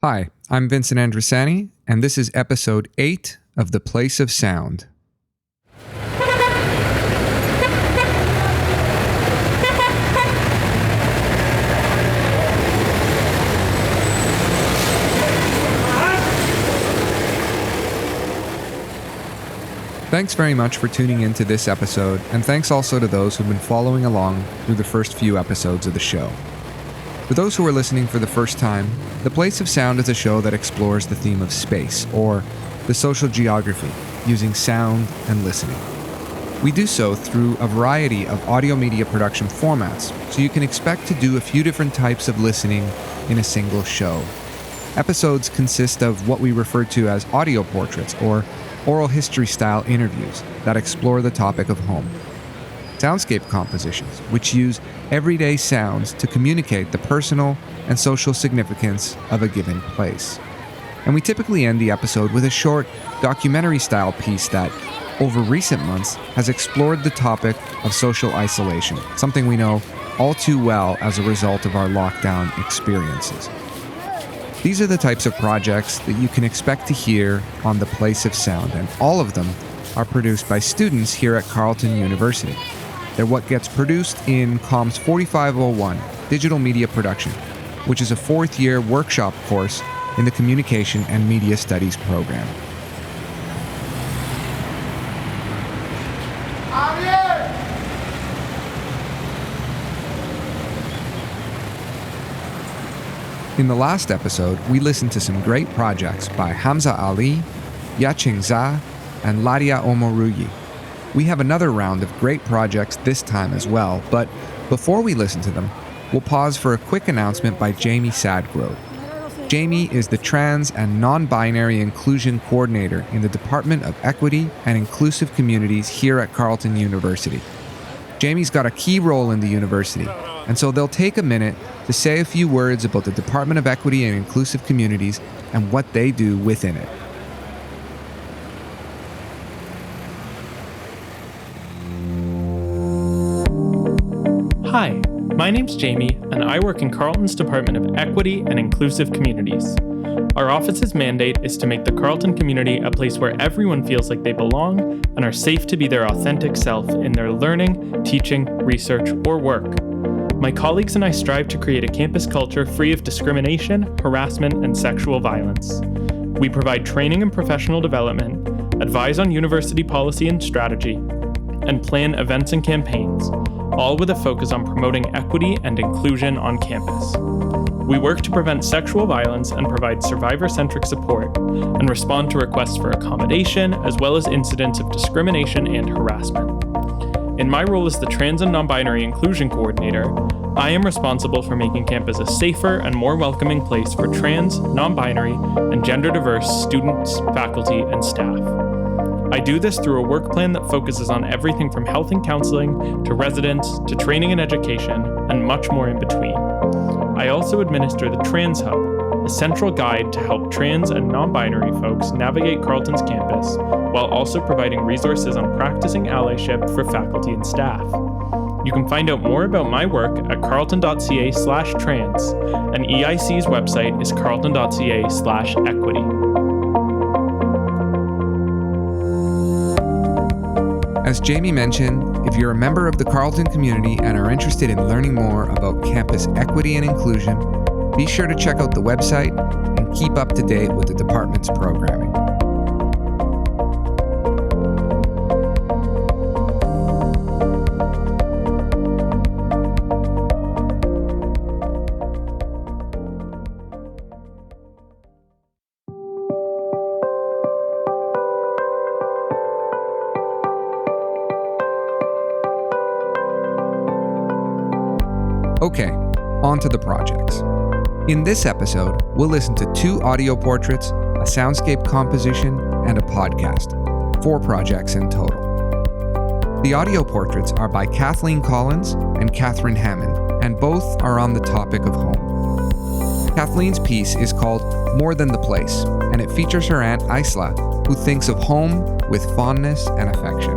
Hi, I'm Vincent Andrusani, and this is episode 8 of The Place of Sound. Thanks very much for tuning into this episode, and thanks also to those who've been following along through the first few episodes of the show. For those who are listening for the first time, The Place of Sound is a show that explores the theme of space, or the social geography, using sound and listening. We do so through a variety of audio media production formats, so you can expect to do a few different types of listening in a single show. Episodes consist of what we refer to as audio portraits, or oral history-style interviews that explore the topic of home. Soundscape compositions, which use everyday sounds to communicate the personal and social significance of a given place. And we typically end the episode with a short documentary-style piece that, over recent months, has explored the topic of social isolation, something we know all too well as a result of our lockdown experiences. These are the types of projects that you can expect to hear on The Place of Sound, and all of them are produced by students here at Carleton University. They're what gets produced in Comms 4501, Digital Media Production, which is a fourth-year workshop course in the Communication and Media Studies program. In the last episode, we listened to some great projects by Hamza Ali, Yaqing Zha, and Ladia Omoruyi. We have another round of great projects this time as well, but before we listen to them, we'll pause for a quick announcement by Jamie Sadgrove. Jamie is the Trans and Non-Binary Inclusion Coordinator in the Department of Equity and Inclusive Communities here at Carleton University. Jamie's got a key role in the university, and so they'll take a minute to say a few words about the Department of Equity and Inclusive Communities and what they do within it. Hi, my name's Jamie, and I work in Carleton's Department of Equity and Inclusive Communities. Our office's mandate is to make the Carleton community a place where everyone feels like they belong and are safe to be their authentic self in their learning, teaching, research, or work. My colleagues and I strive to create a campus culture free of discrimination, harassment, and sexual violence. We provide training and professional development, advise on university policy and strategy, and plan events and campaigns, all with a focus on promoting equity and inclusion on campus. We work to prevent sexual violence and provide survivor-centric support, and respond to requests for accommodation, as well as incidents of discrimination and harassment. In my role as the Trans and Non-Binary Inclusion Coordinator, I am responsible for making campus a safer and more welcoming place for trans, non-binary, and gender-diverse students, faculty, and staff. I do this through a work plan that focuses on everything from health and counseling, to residents, to training and education, and much more in between. I also administer the Trans Hub, a central guide to help trans and non-binary folks navigate Carleton's campus, while also providing resources on practicing allyship for faculty and staff. You can find out more about my work at carleton.ca/trans, and EIC's website is carleton.ca/equity. As Jamie mentioned, if you're a member of the Carleton community and are interested in learning more about campus equity and inclusion, be sure to check out the website and keep up to date with the department's programming. Okay, on to the projects. In this episode, we'll listen to 2 audio portraits, a soundscape composition, and a podcast. 4 projects in total. The audio portraits are by Kathleen Collins and Catherine Hammond, and both are on the topic of home. Kathleen's piece is called More Than the Place, and it features her aunt Isla, who thinks of home with fondness and affection.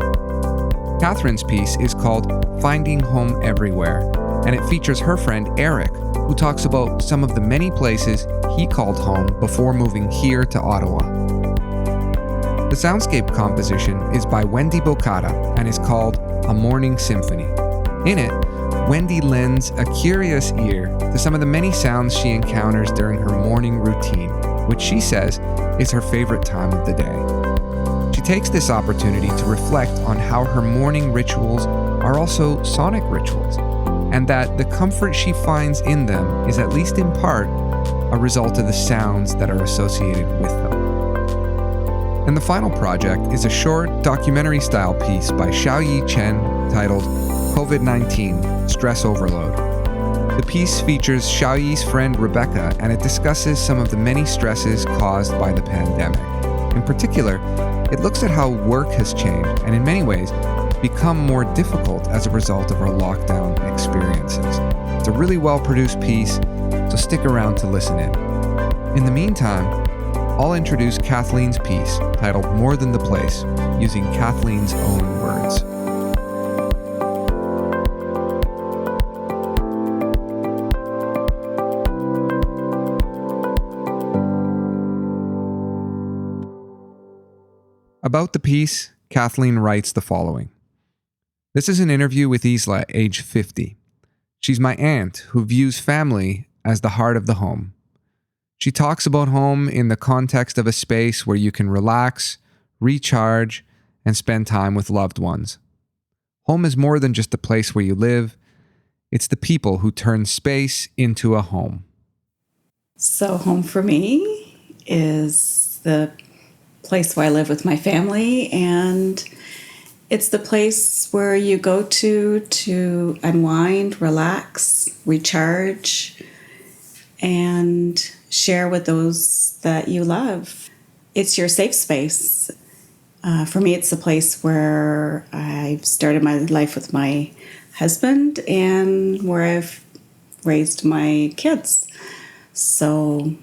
Catherine's piece is called Finding Home Everywhere, and it features her friend Eric, who talks about some of the many places he called home before moving here to Ottawa. The soundscape composition is by Wendy Bokata and is called A Morning Symphony. In it, Wendy lends a curious ear to some of the many sounds she encounters during her morning routine, which she says is her favorite time of the day. She takes this opportunity to reflect on how her morning rituals are also sonic rituals, and that the comfort she finds in them is at least in part a result of the sounds that are associated with them. And the final project is a short documentary-style piece by Xiaoyi Chen titled COVID-19 Stress Overload. The piece features Xiaoyi's friend Rebecca, and it discusses some of the many stresses caused by the pandemic. In particular, it looks at how work has changed and in many ways become more difficult as a result of our lockdown experiences. It's a really well-produced piece, so stick around to listen in. In the meantime, I'll introduce Kathleen's piece titled More Than the Place, using Kathleen's own words. About the piece, Kathleen writes the following. This is an interview with Isla, age 50. She's my aunt who views family as the heart of the home. She talks about home in the context of a space where you can relax, recharge, and spend time with loved ones. Home is more than just a place where you live. It's the people who turn space into a home. So home for me is the place where I live with my family, and it's the place where you go to unwind, relax, recharge, and share with those that you love. It's your safe space. For me, it's the place where I've started my life with my husband and where I've raised my kids. So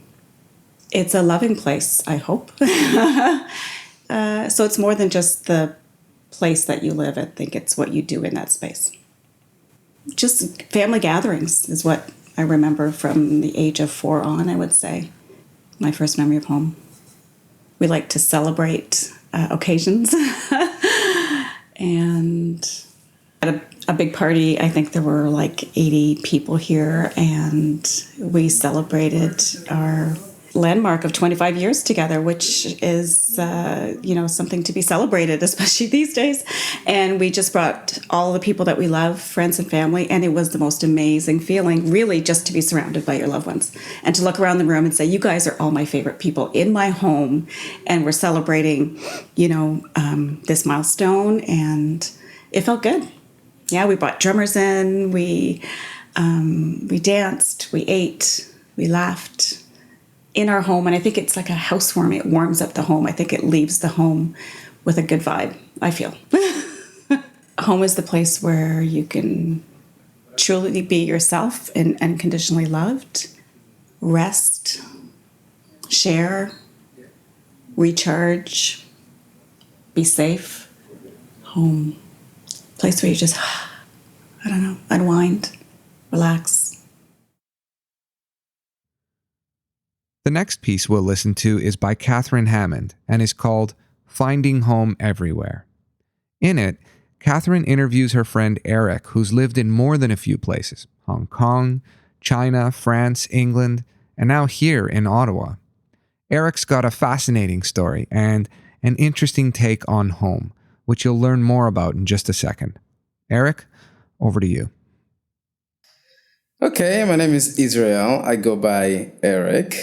it's a loving place, I hope. So it's more than just the place that you live. I think it's what you do in that space. Just family gatherings is what I remember from the age of 4 on, I would say. My first memory of home. We like to celebrate occasions. And at a big party, I think there were like 80 people here, and we celebrated our landmark of 25 years together, which is, something to be celebrated, especially these days. And we just brought all the people that we love, friends and family, and it was the most amazing feeling, really, just to be surrounded by your loved ones and to look around the room and say, you guys are all my favorite people in my home, and we're celebrating, this milestone, and it felt good. Yeah, we brought drummers in, we danced, we ate, we laughed in our home. And I think it's like a housewarming. It warms up the home. I think it leaves the home with a good vibe, I feel. Home is the place where you can truly be yourself and unconditionally loved, rest, share, recharge, be safe. Home, place where you just, unwind, relax. The next piece we'll listen to is by Catherine Hammond and is called Finding Home Everywhere. In it, Catherine interviews her friend Eric, who's lived in more than a few places: Hong Kong, China, France, England, and now here in Ottawa. Eric's got a fascinating story and an interesting take on home, which you'll learn more about in just a second. Eric, over to you. Okay, my name is Israel. I go by Eric.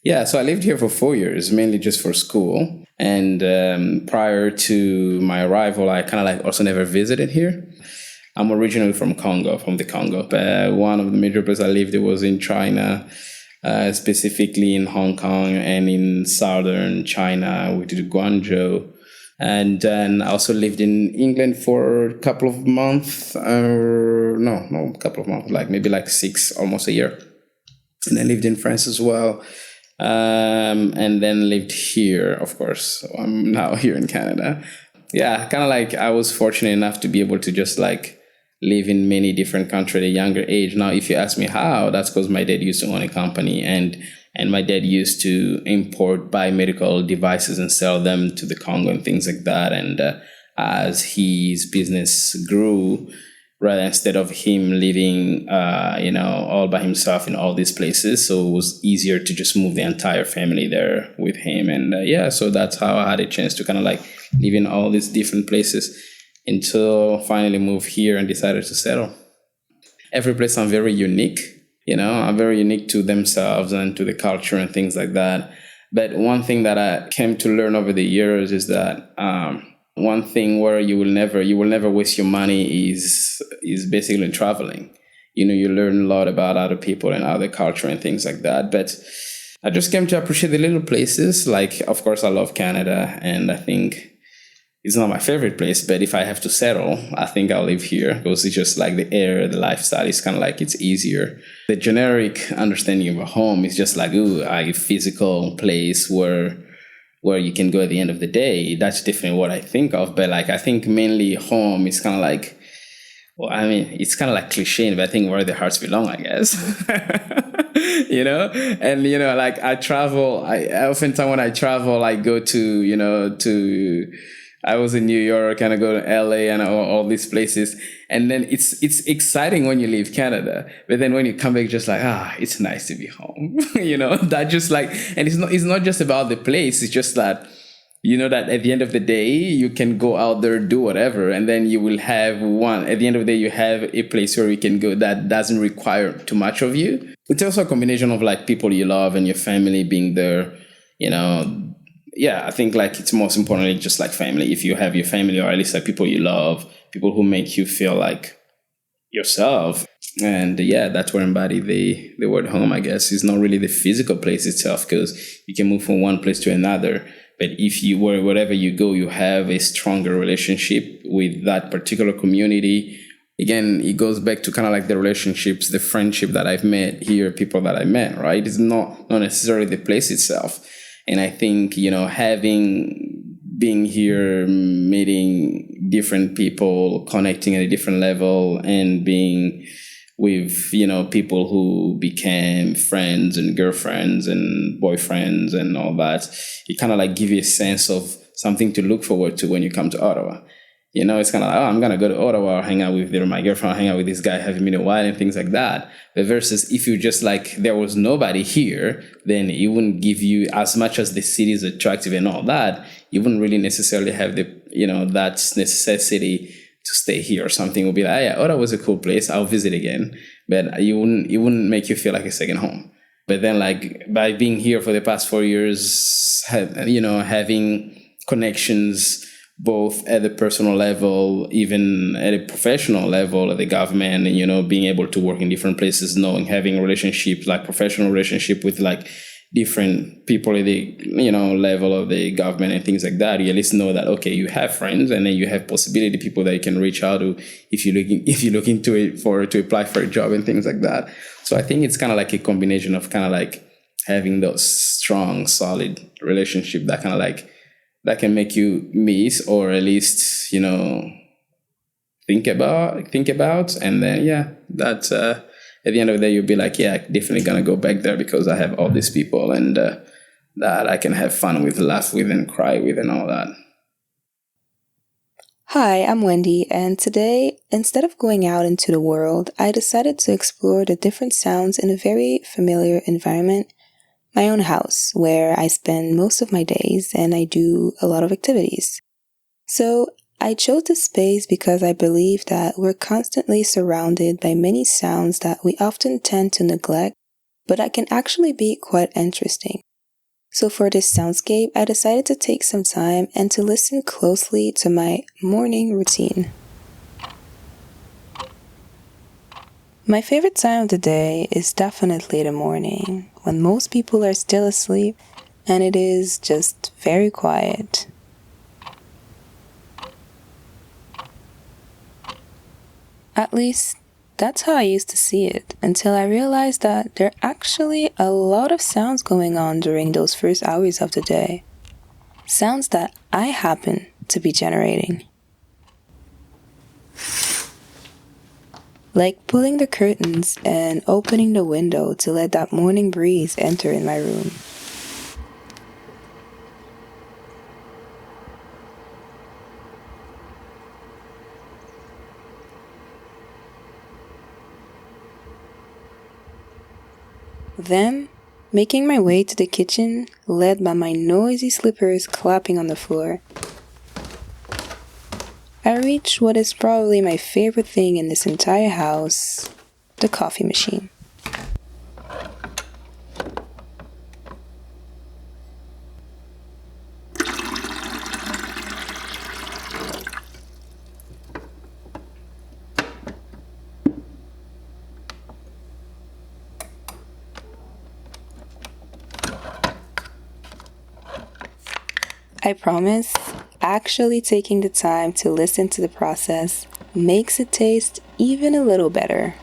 Yeah, so I lived here for 4 years, mainly just for school. And prior to my arrival, I kind of also never visited here. I'm originally from the Congo. One of the major places I lived was in China, specifically in Hong Kong and in southern China, which is Guangzhou. And then I also lived in England for a couple of months, maybe 6, almost a year. And I lived in France as well. And then lived here, of course. So I'm now here in Canada. Yeah, kind of I was fortunate enough to be able to just live in many different countries at a younger age. Now, if you ask me how, that's because my dad used to own a company, and my dad used to import biomedical devices and sell them to the Congo and things like that. And as his business grew, rather instead of him living, all by himself in all these places, so it was easier to just move the entire family there with him. And so that's how I had a chance to kind of like live in all these different places until finally moved here and decided to settle. Every place I'm very unique, I'm very unique to themselves and to the culture and things like that. But one thing that I came to learn over the years is that one thing where you will never waste your money is basically traveling. You learn a lot about other people and other culture and things like that. But I just came to appreciate the little places. Like, of course, I love Canada, and I think it's not my favorite place, but if I have to settle, I think I'll live here because it's just like the air, the lifestyle is kind of like it's easier. The generic understanding of a home is just like, a physical place where you can go at the end of the day. That's definitely what I think of. But like, I think mainly home is kind of like, it's kind of like cliche, but I think where the hearts belong, I guess. And, like I travel, oftentimes when I travel, I go to, I was in New York and I go to LA and all these places. And then it's exciting when you leave Canada. But then when you come back, just like, it's nice to be home. That just like, and it's not just about the place. It's just that, that at the end of the day, you can go out there, do whatever. And then you will have at the end of the day, you have a place where you can go that doesn't require too much of you. It's also a combination of like people you love and your family being there, I think like it's most importantly just like family. If you have your family, or at least like people you love, people who make you feel like yourself. And that's where I embody the word home, I guess. It's not really the physical place itself, because you can move from one place to another. But if you wherever you go, you have a stronger relationship with that particular community. Again, it goes back to kind of like the relationships, the friendship that I've met here, people that I met, right? It's not necessarily the place itself. And I think, being here, meeting different people, connecting at a different level, and being with, people who became friends and girlfriends and boyfriends and all that, it kind of like give you a sense of something to look forward to when you come to Ottawa. It's kind of like, I'm going to go to Ottawa, hang out with my girlfriend, hang out with this guy, haven't been a while and things like that. But versus if you just like, there was nobody here, then it wouldn't give you, as much as the city is attractive and all that, you wouldn't really necessarily have that necessity to stay here or something. It would be like, Ottawa was a cool place, I'll visit again. But it wouldn't make you feel like a second home. But then like by being here for the past 4 years, having connections, both at the personal level, even at a professional level, at the government, and, being able to work in different places, having relationships, like professional relationship with like different people at the, level of the government and things like that. You at least know that, okay, you have friends, and then you have possibility people that you can reach out to if you're looking to apply for a job and things like that. So I think it's kind of like a combination of kind of like having those strong, solid relationship that kind of like, that can make you miss, or at least, think about. And then, that's, at the end of the day, you'll be like, definitely going to go back there because I have all these people and that I can have fun with, laugh with, and cry with, and all that. Hi, I'm Wendy, and today, instead of going out into the world, I decided to explore the different sounds in a very familiar environment, my own house, where I spend most of my days and I do a lot of activities. So I chose this space because I believe that we're constantly surrounded by many sounds that we often tend to neglect, but that can actually be quite interesting. So for this soundscape, I decided to take some time and to listen closely to my morning routine. My favorite time of the day is definitely the morning, when most people are still asleep and it is just very quiet. At least, that's how I used to see it, until I realized that there are actually a lot of sounds going on during those first hours of the day. Sounds that I happen to be generating. like pulling the curtains and opening the window to let that morning breeze enter in my room. Then, making my way to the kitchen, led by my noisy slippers clapping on the floor, I reached what is probably my favorite thing in this entire house, the coffee machine. I promise, actually taking the time to listen to the process makes it taste even a little better.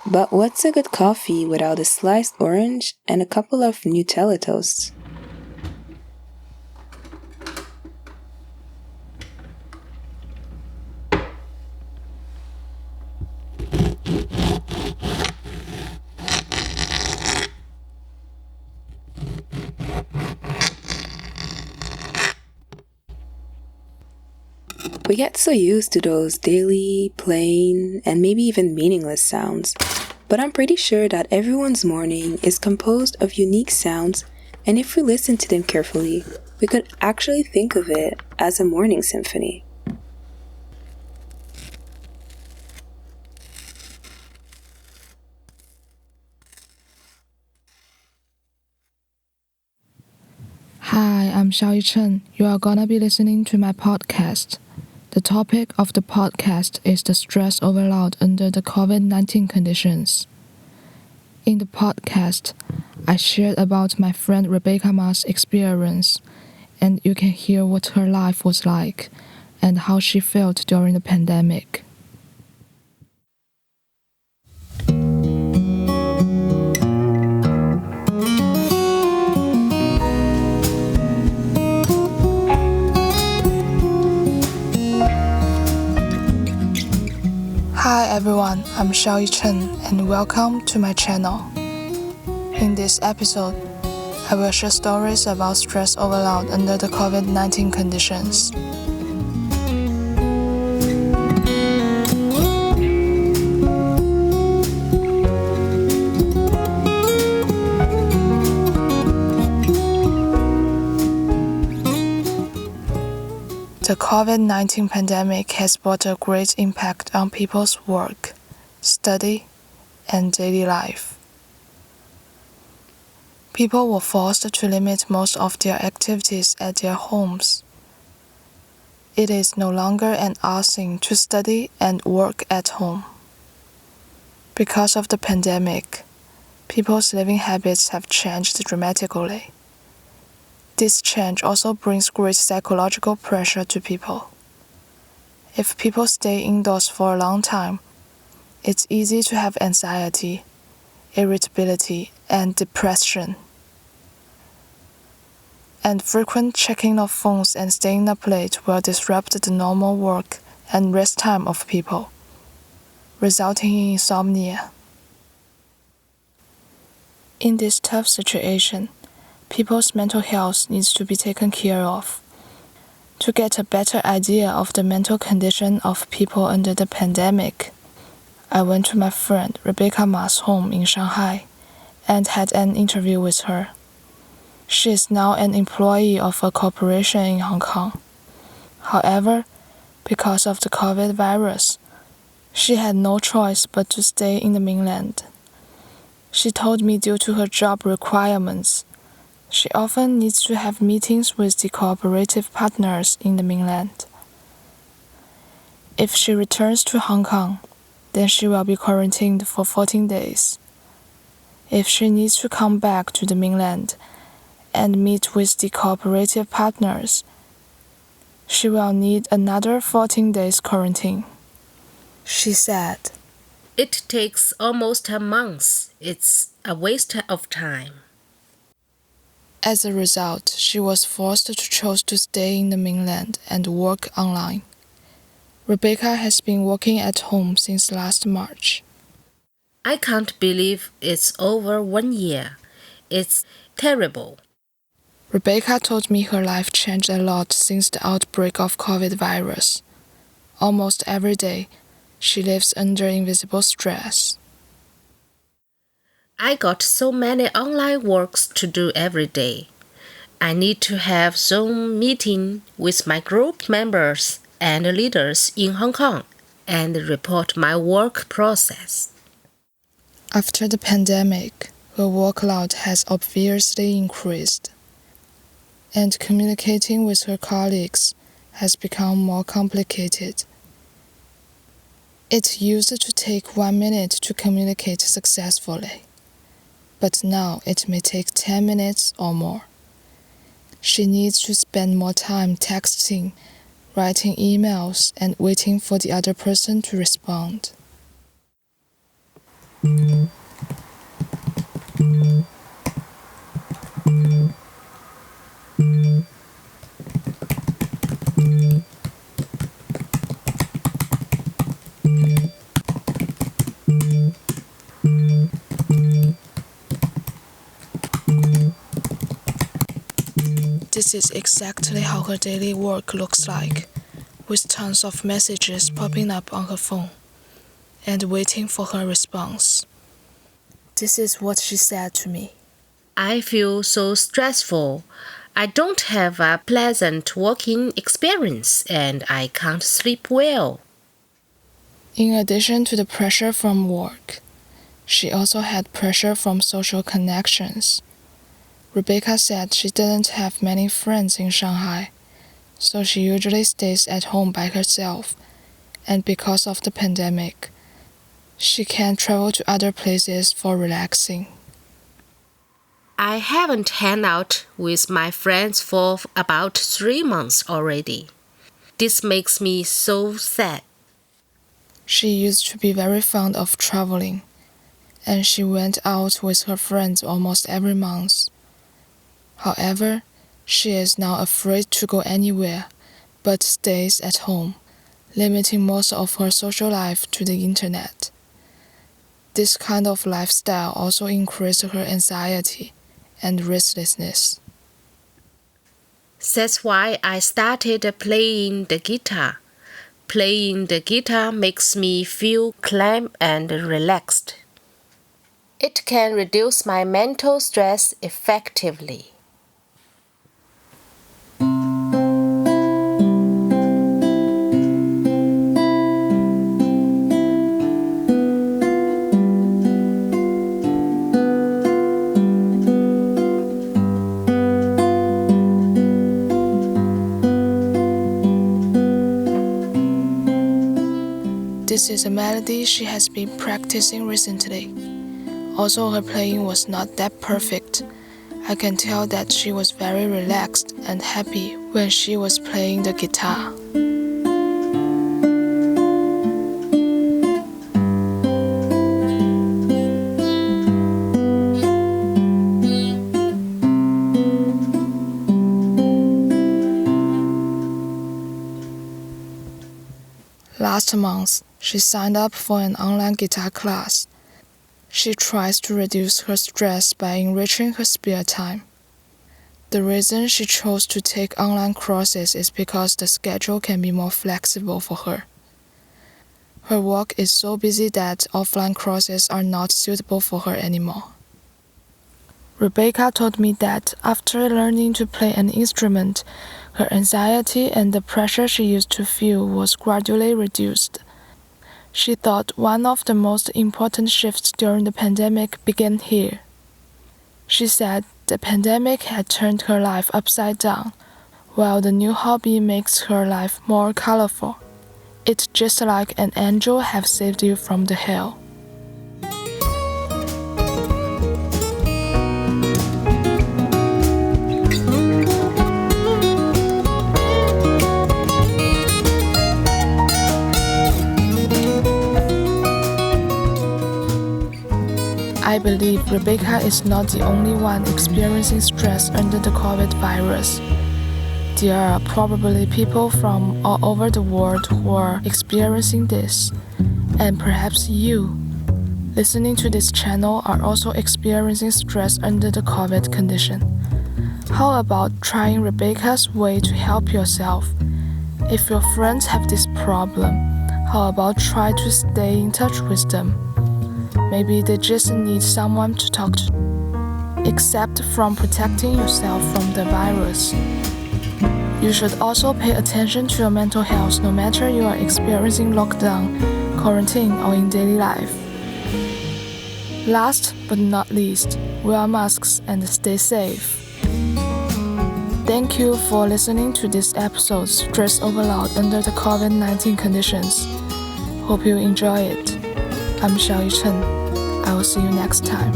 But what's a good coffee without a sliced orange and a couple of Nutella toasts? We get so used to those daily, plain, and maybe even meaningless sounds, but I'm pretty sure that everyone's morning is composed of unique sounds, and if we listen to them carefully, we could actually think of it as a morning symphony. Hi, I'm Xiaoyi Chen. You are gonna be listening to my podcast. The topic of the podcast is the stress overload under the COVID-19 conditions. In the podcast, I shared about my friend Rebecca Ma's experience, and you can hear what her life was like and how she felt during the pandemic. Hi everyone, I'm Xiaoyi Chen and welcome to my channel. In this episode, I will share stories about stress overload under the COVID-19 conditions. The COVID-19 pandemic has brought a great impact on people's work, study, and daily life. People were forced to limit most of their activities at their homes. It is no longer an odd thing to study and work at home. Because of the pandemic, people's living habits have changed dramatically. This change also brings great psychological pressure to people. If people stay indoors for a long time, it's easy to have anxiety, irritability, and depression. And frequent checking of phones and staying up late will disrupt the normal work and rest time of people, resulting in insomnia. In this tough situation, people's mental health needs to be taken care of. To get a better idea of the mental condition of people under the pandemic, I went to my friend Rebecca Ma's home in Shanghai and had an interview with her. She is now an employee of a corporation in Hong Kong. However, because of the COVID virus, She had no choice but to stay in the mainland. She told me due to her job requirements, she often needs to have meetings with the cooperative partners in the mainland. If she returns to Hong Kong, then she will be quarantined for 14 days. If she needs to come back to the mainland and meet with the cooperative partners, she will need another 14 days quarantine. She said, "It takes almost a month. It's a waste of time." As a result, she was forced to choose to stay in the mainland and work online. Rebecca has been working at home since last March. "I can't believe it's over 1 year. It's terrible." Rebecca told me her life changed a lot since the outbreak of COVID virus. Almost every day, she lives under invisible stress. "I got so many online works to do every day. I need to have Zoom meeting with my group members and leaders in Hong Kong and report my work process." After the pandemic, her workload has obviously increased, and communicating with her colleagues has become more complicated. It used to take 1 minute to communicate successfully, but now it may take 10 minutes or more. She needs to spend more time texting, writing emails, and waiting for the other person to respond. This is exactly how her daily work looks like, with tons of messages popping up on her phone, and waiting for her response. This is what she said to me. "I feel so stressful. I don't have a pleasant working experience and I can't sleep well." In addition to the pressure from work, she also had pressure from social connections. Rebecca said she didn't have many friends in Shanghai, so she usually stays at home by herself, and because of the pandemic, she can't travel to other places for relaxing. "I haven't hung out with my friends for about 3 months already. This makes me so sad." She used to be very fond of traveling, and she went out with her friends almost every month. However, she is now afraid to go anywhere, but stays at home, limiting most of her social life to the internet. This kind of lifestyle also increased her anxiety and restlessness. "That's why I started playing the guitar. Playing the guitar makes me feel calm and relaxed. It can reduce my mental stress effectively." This is a melody she has been practicing recently. Although her playing was not that perfect, I can tell that she was very relaxed and happy when she was playing the guitar. Last month, she signed up for an online guitar class. She tries to reduce her stress by enriching her spare time. The reason she chose to take online courses is because the schedule can be more flexible for her. Her work is so busy that offline courses are not suitable for her anymore. Rebecca told me that after learning to play an instrument, her anxiety and the pressure she used to feel was gradually reduced. She thought one of the most important shifts during the pandemic began here. She said the pandemic had turned her life upside down, while the new hobby makes her life more colorful. It's just like an angel have saved you from the hell. I believe Rebecca is not the only one experiencing stress under the COVID virus. There are probably people from all over the world who are experiencing this, and perhaps you, listening to this channel, are also experiencing stress under the COVID condition. How about trying Rebecca's way to help yourself? If your friends have this problem, how about try to stay in touch with them? Maybe they just need someone to talk to. Except from protecting yourself from the virus, you should also pay attention to your mental health no matter you are experiencing lockdown, quarantine, or in daily life. Last but not least, wear masks and stay safe. Thank you for listening to this episode, Stress Overload under the COVID-19 conditions. Hope you enjoy it. I'm Xiaoyi Chen. I will see you next time.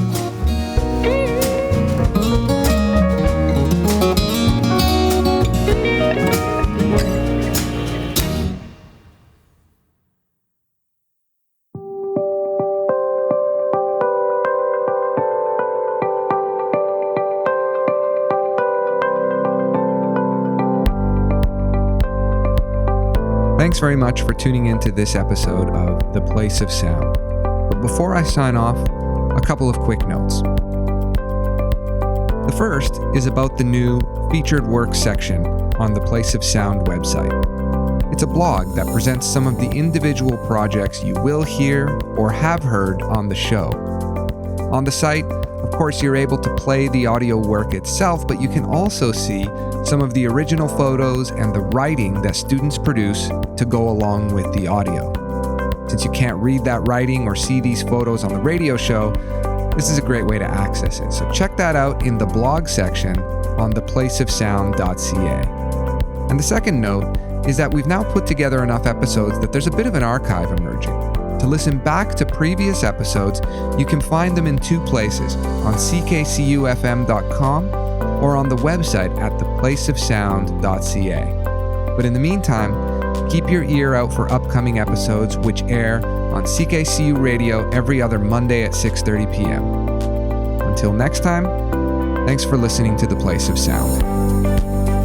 Thanks very much for tuning into this episode of The Place of Sound. But before I sign off, a couple of quick notes. The first is about the new featured work section on the Place of Sound website. It's a blog that presents some of the individual projects you will hear or have heard on the show. On the site, of course, you're able to play the audio work itself, but you can also see some of the original photos and the writing that students produce to go along with the audio. Since you can't read that writing or see these photos on the radio show, this is a great way to access it. So check that out in the blog section on theplaceofsound.ca. And the second note is that we've now put together enough episodes that there's a bit of an archive emerging. To listen back to previous episodes, you can find them in two places, on ckcufm.com or on the website at theplaceofsound.ca. But in the meantime, keep your ear out for upcoming episodes which air on CKCU Radio every other Monday at 6:30 p.m. Until next time, thanks for listening to The Place of Sound.